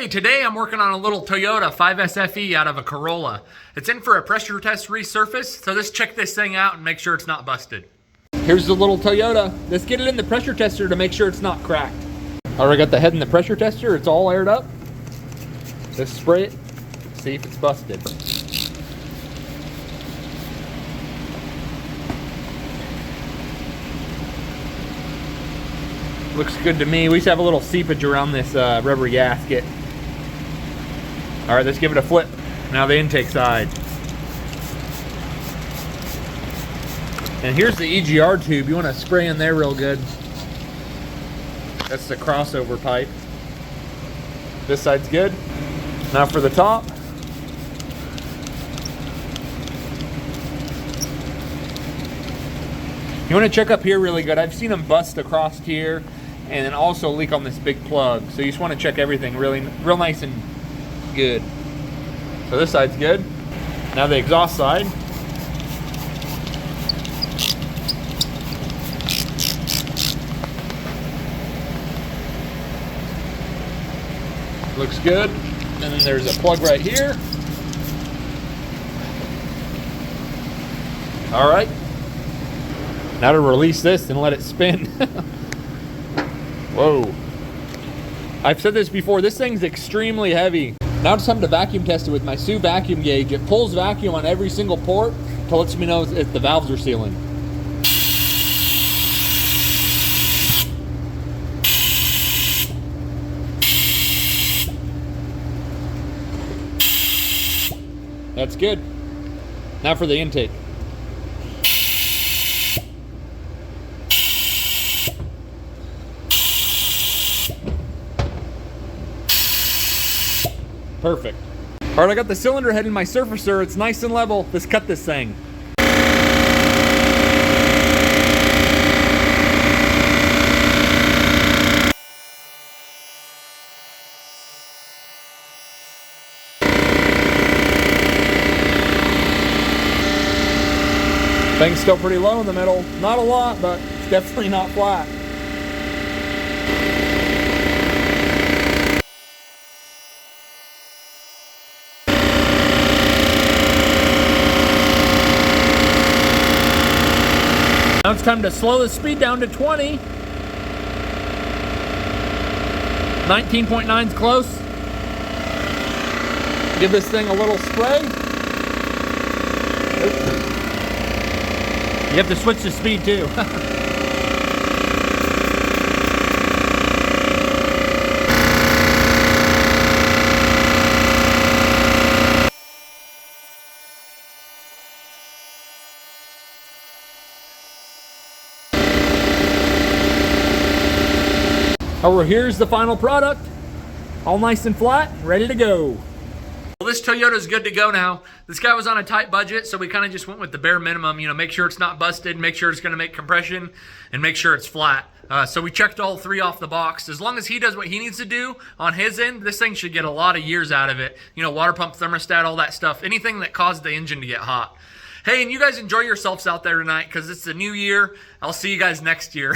Hey, today I'm working on a little Toyota 5SFE out of a Corolla. It's in for a pressure test resurface, so let's check this thing out and make sure it's not busted. Here's the little Toyota. Let's get it in the pressure tester to make sure it's not cracked. Already got the head in the pressure tester. It's all aired up. Let's spray it, see if it's busted. Looks good to me. We used to have a little seepage around this rubber gasket. All right, let's give it a flip. Now the intake side. And here's the EGR tube. You want to spray in there real good. That's the crossover pipe. This side's good. Now for the top. You want to check up here really good. I've seen them bust across here and then also leak on this big plug. So you just want to check everything real nice and good. So this side's good. Now the exhaust side. Looks good. And then there's a plug right here. All right. Now to release this and let it spin. Whoa. I've said this before, this thing's extremely heavy. Now it's time to vacuum test it with my Sioux vacuum gauge. It pulls vacuum on every single port to let me know if the valves are sealing. That's good. Now for the intake. Perfect. All right, I got the cylinder head in my surfacer. It's nice and level. Let's cut this thing. Thing's still pretty low in the middle. Not a lot, but it's definitely not flat. Now it's time to slow the speed down to 20. 19.9 is close. Give this thing a little spray. You have to switch the speed too. Oh, here's the final product. All nice and flat, ready to go. Well, this Toyota's good to go now. This guy was on a tight budget, so we kind of just went with the bare minimum. You know, make sure it's not busted, make sure it's going to make compression, and make sure it's flat. So we checked all three off the box. As long as he does what he needs to do on his end, this thing should get a lot of years out of it. You know, water pump, thermostat, all that stuff. Anything that caused the engine to get hot. Hey, and you guys enjoy yourselves out there tonight because it's the new year. I'll see you guys next year.